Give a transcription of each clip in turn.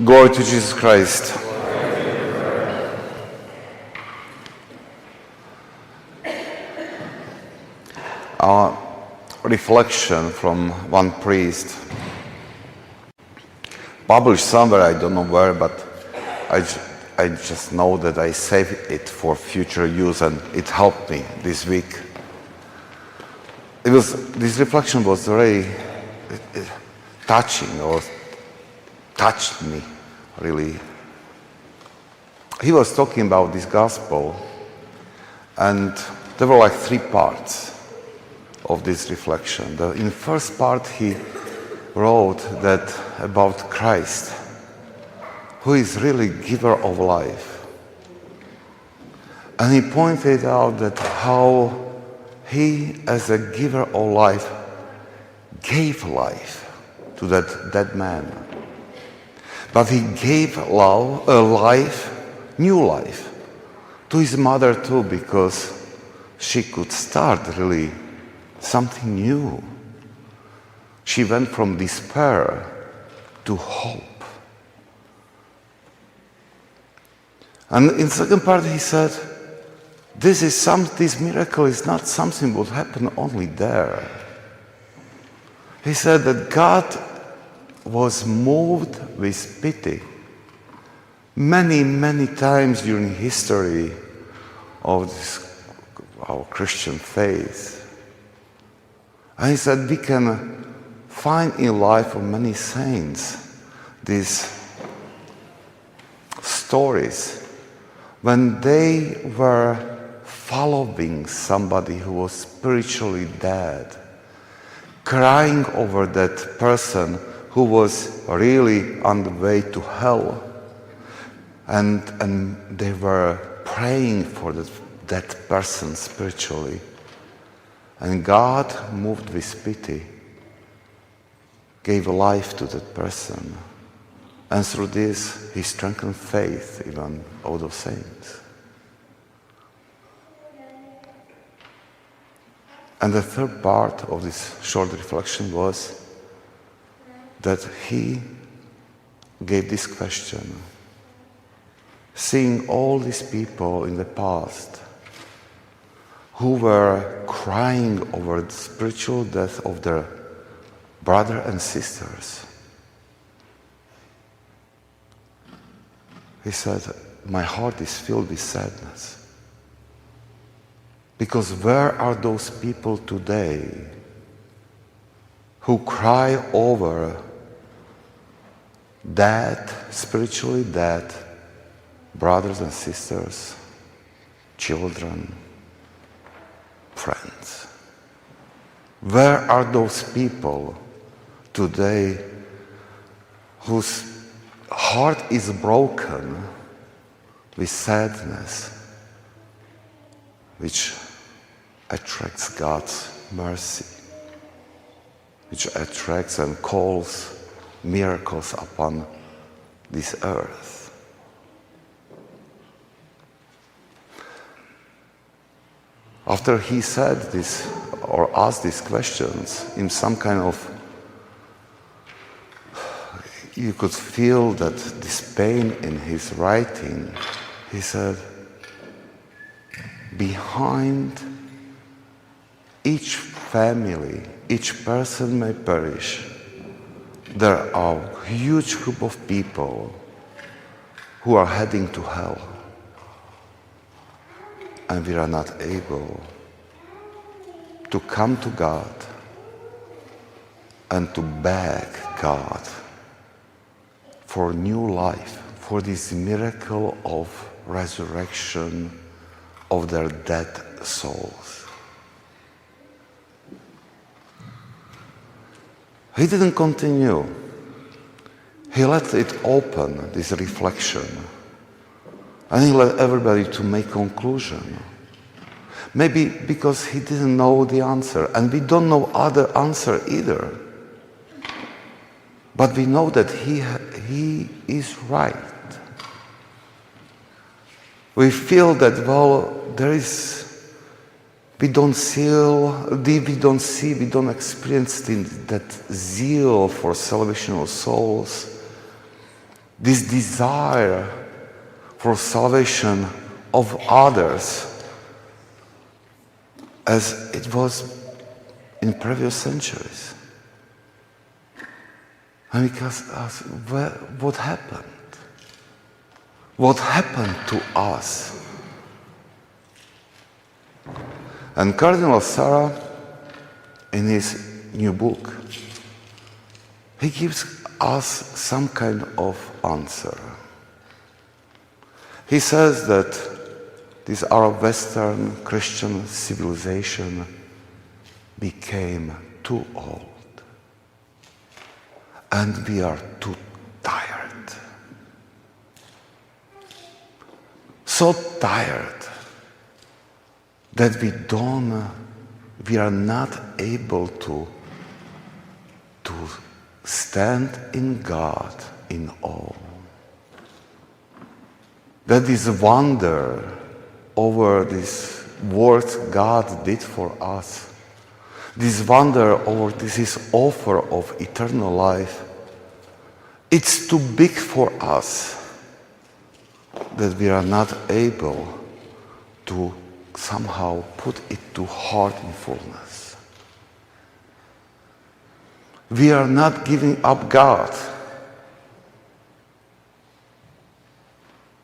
Glory to Jesus Christ. Our reflection from one priest, published somewhere, I don't know where, but I just know that I saved it for future use, and it helped me this week. This reflection was very touching, or touched me, really. He was talking about this gospel, and there were like 3 parts of this reflection. In the first part, he wrote that about Christ, who is really giver of life. And he pointed out that how he, as a giver of life, gave life to that dead man. But he gave new life, to his mother too, because she could start really something new. She went from despair to hope. And in the second part he said, this miracle is not something that would happen only there. He said that God was moved with pity many, many times during history of our Christian faith. And he said we can find in life of many saints these stories when they were following somebody who was spiritually dead, crying over that person who was really on the way to hell, and they were praying for that person spiritually. And God, moved with pity, gave life to that person. And through this, he strengthened faith even of those saints. And the third part of this short reflection was that he gave this question. Seeing all these people in the past who were crying over the spiritual death of their brother and sisters, he said, my heart is filled with sadness. Because where are those people today who cry over dead, spiritually dead brothers and sisters, children, friends? Where are those people today whose heart is broken with sadness, which attracts God's mercy, which attracts and calls miracles upon this earth? After he said this, or asked these questions, in some kind of, you could feel that this pain in his writing, he said, behind each family, each person may perish, there are a huge group of people who are heading to hell. And we are not able to come to God and to beg God for new life, for this miracle of resurrection of their dead souls. He didn't continue. He let it open, this reflection. And he let everybody to make conclusion. Maybe because he didn't know the answer, and we don't know other answer either. But we know that he is right. We feel that, well, we don't experience that zeal for salvation of souls. this desire for salvation of others as it was in previous centuries. And because what happened? What happened to us? And Cardinal Sarah, in his new book, he gives us some kind of answer. He says that this our Western Christian civilization became too old. And we are too tired. So tired that we are not able to stand in God in awe. That this wonder over this work God did for us, this wonder over this offer of eternal life, it's too big for us that we are not able to somehow put it to heart in fullness. We are not giving up God,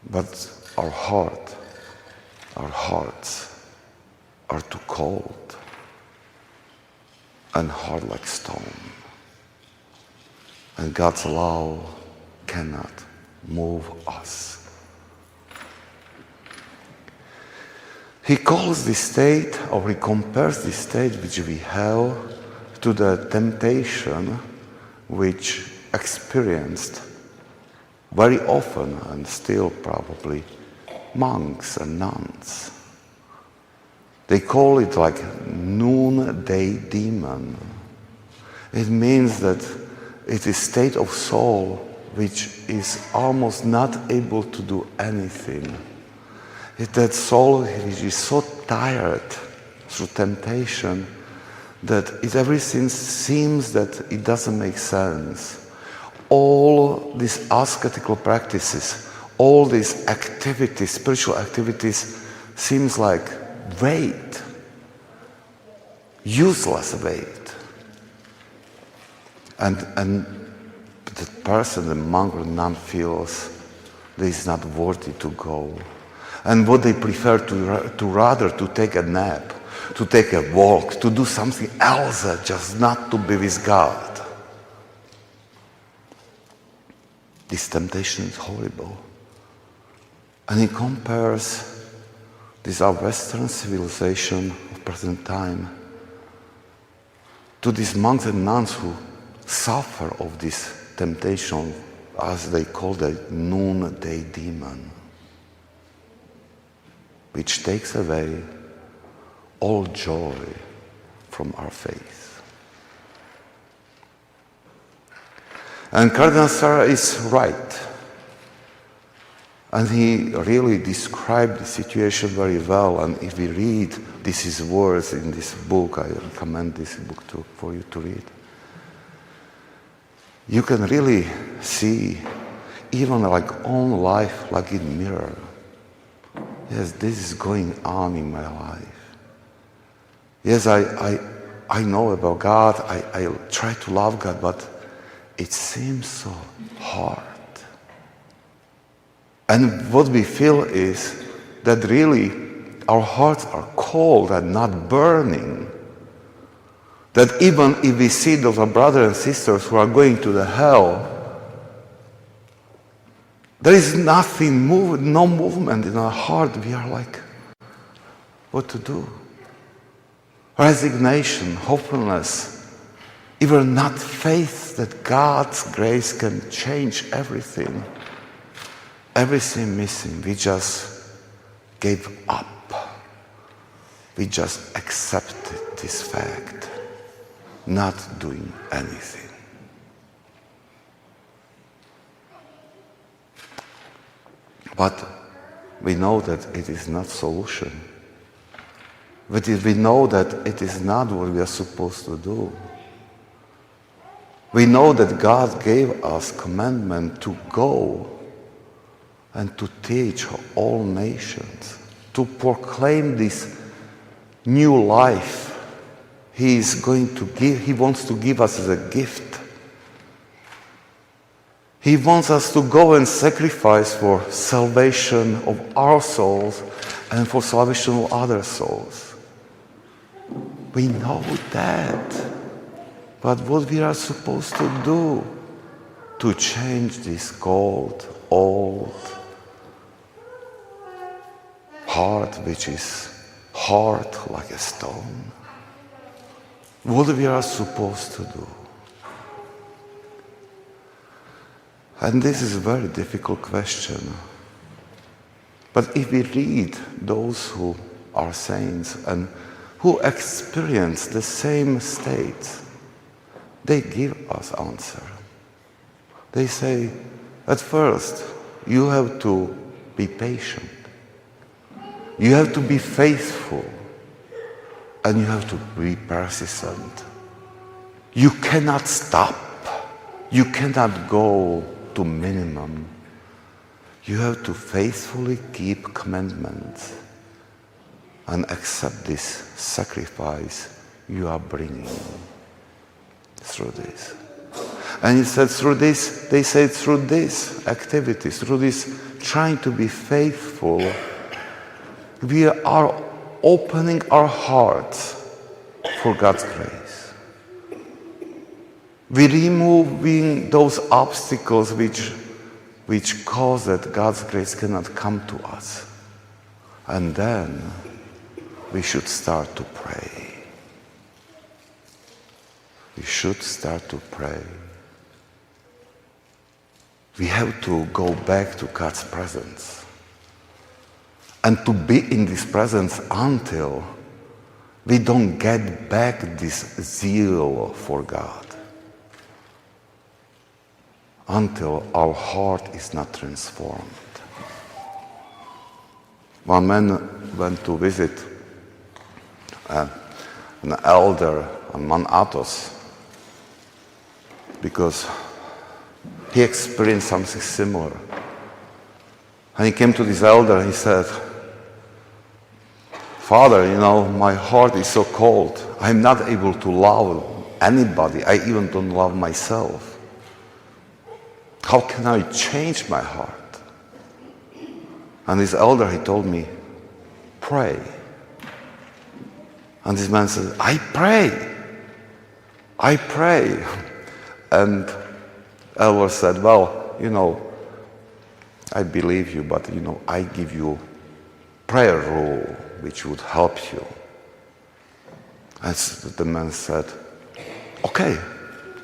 but our hearts are too cold and hard like stone. And God's love cannot move us. He calls this state, or he compares this state which we have to the temptation which experienced very often, and still probably, monks and nuns. They call it like noonday demon. It means that it is a state of soul which is almost not able to do anything. It's that soul which is so tired through temptation that everything seems that it doesn't make sense. All these ascetical practices, all these activities, spiritual activities, seems like weight, useless weight. And the person, the monk or nun, feels that it's not worthy to go. And what they prefer to rather to take a nap, to take a walk, to do something else, just not to be with God. This temptation is horrible. And he compares this our Western civilization of present time to these monks and nuns who suffer of this temptation, as they call the noonday demon, which takes away all joy from our faith. And Cardinal Sarah is right. And he really described the situation very well. And if we read his words in this book, I recommend this book for you to read. You can really see, even like own life, like in mirror. Yes, this is going on in my life. Yes, I know about God. I try to love God, but it seems so hard. And what we feel is that really our hearts are cold and not burning. That even if we see those brothers and sisters who are going to the hell, there is nothing, no movement in our heart. We are like, what to do? Resignation, hopelessness, even not faith that God's grace can change everything. Everything missing. We just gave up. We just accepted this fact, not doing anything. But we know that it is not solution. But we know that it is not what we are supposed to do. We know that God gave us commandment to go and to teach all nations, to proclaim this new life He wants to give us as a gift. He wants us to go and sacrifice for salvation of our souls and for salvation of other souls. We know that. But what we are supposed to do to change this cold, old heart which is hard like a stone? What we are supposed to do? And this is a very difficult question. But if we read those who are saints and who experience the same state, they give us answer. They say, at first, you have to be patient. You have to be faithful. And you have to be persistent. You cannot stop. You cannot go to minimum. You have to faithfully keep commandments and accept this sacrifice you are bringing through this. And he said through this, they say through this activity, through this trying to be faithful, we are opening our hearts for God's grace. We're removing those obstacles which cause that God's grace cannot come to us. And then we should start to pray. We should start to pray. We have to go back to God's presence and to be in this presence until we don't get back this zeal for God, until our heart is not transformed. One man went to visit an elder on Mount Athos because he experienced something similar. And he came to this elder and he said, "Father, my heart is so cold. I'm not able to love anybody. I even don't love myself. How can I change my heart?" And this elder, he told me, "Pray." And this man said, I pray. And elder said, "Well, I believe you, but I give you prayer rule which would help you." And the man said, "Okay."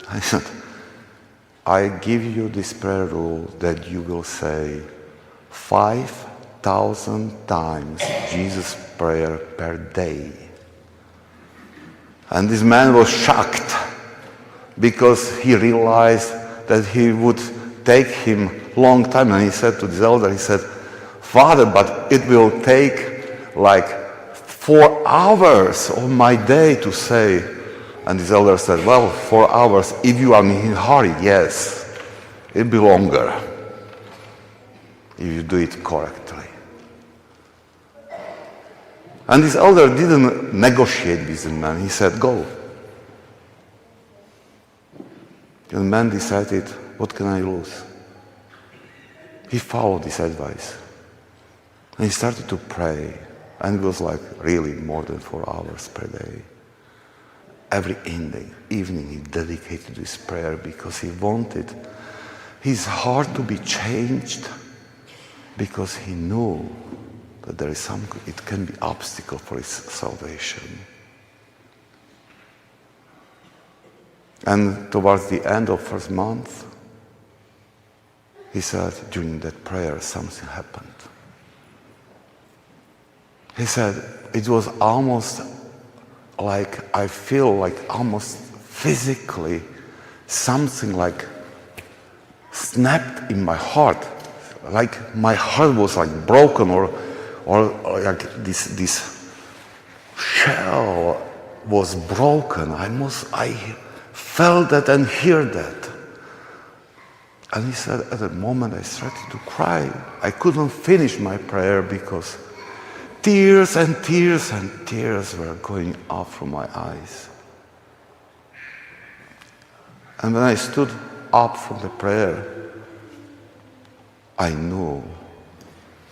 I said, "I give you this prayer rule that you will say 5,000 times Jesus' prayer per day." And this man was shocked because he realized that he would take him long time. And he said to this elder, he said, "Father, but it will take like 4 hours of my day to say." And this elder said, "Well, 4 hours, if you are in a hurry, yes. It'll be longer if you do it correctly." And this elder didn't negotiate with the man. He said, "Go." And the man decided, what can I lose? He followed this advice. And he started to pray. And it was like really more than 4 hours per day. Every evening he dedicated this prayer because he wanted his heart to be changed, because he knew that there is it can be obstacle for his salvation. And towards the end of first month, he said during that prayer something happened. He said it was almost like I feel like almost physically something like snapped in my heart, like my heart was like broken or like this shell was broken. I felt that and hear that. And he said, at that moment I started to cry. I couldn't finish my prayer because tears and tears and tears were going up from my eyes. And when I stood up from the prayer, I knew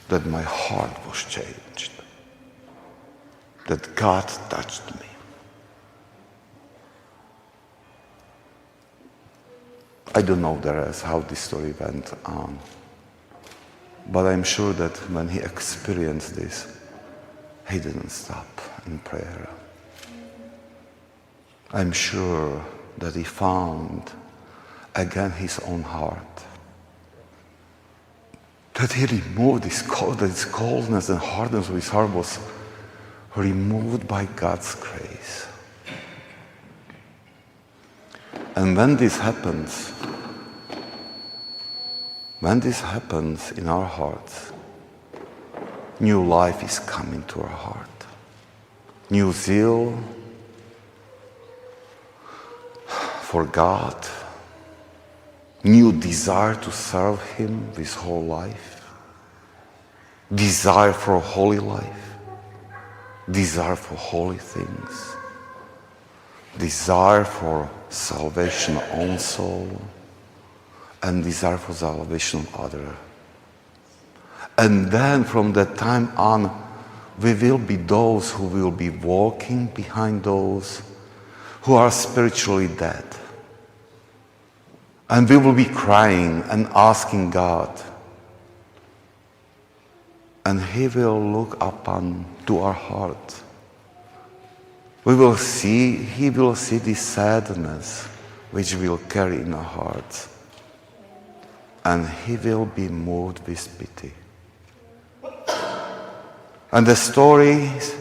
that my heart was changed, that God touched me. I don't know the rest, how this story went on, but I'm sure that when he experienced this, he didn't stop in prayer. I'm sure that he found again his own heart, that he removed this coldness and hardness of his heart was removed by God's grace. And when this happens in our hearts, new life is coming to our heart. New zeal for God, new desire to serve Him with whole life, desire for a holy life, desire for holy things, desire for salvation of own soul, and desire for salvation of others. And then from that time on, we will be those who will be walking behind those who are spiritually dead. And we will be crying and asking God. And He will look upon to our heart. He will see this sadness which we'll carry in our hearts. And He will be moved with pity. And the stories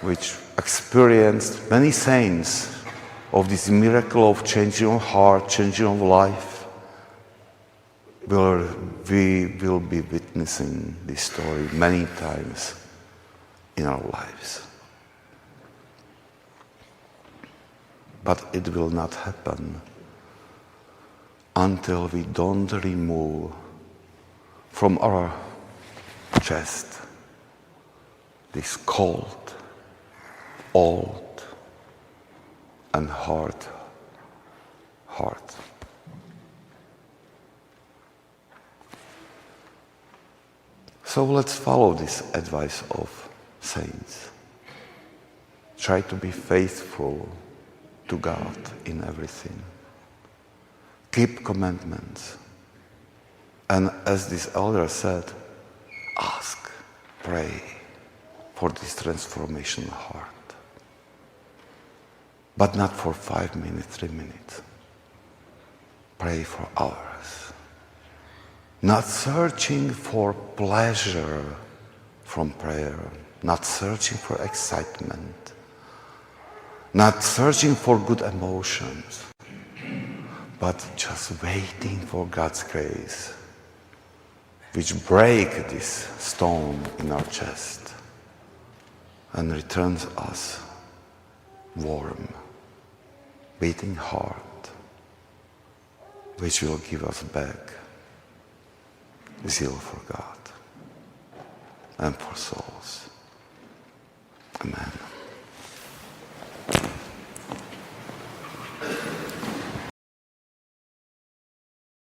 which experienced many saints of this miracle of changing of heart, changing of life, we will be witnessing this story many times in our lives. But it will not happen until we don't remove from our chest this cold, old, and hard heart. So let's follow this advice of saints. Try to be faithful to God in everything. Keep commandments. And as this elder said, ask, pray for this transformation of heart. But not for 5 minutes, 3 minutes. Pray for hours. Not searching for pleasure from prayer, not searching for excitement, not searching for good emotions, but just waiting for God's grace, which break this stone in our chest and returns us warm, beating heart, which will give us back zeal for God and for souls. Amen.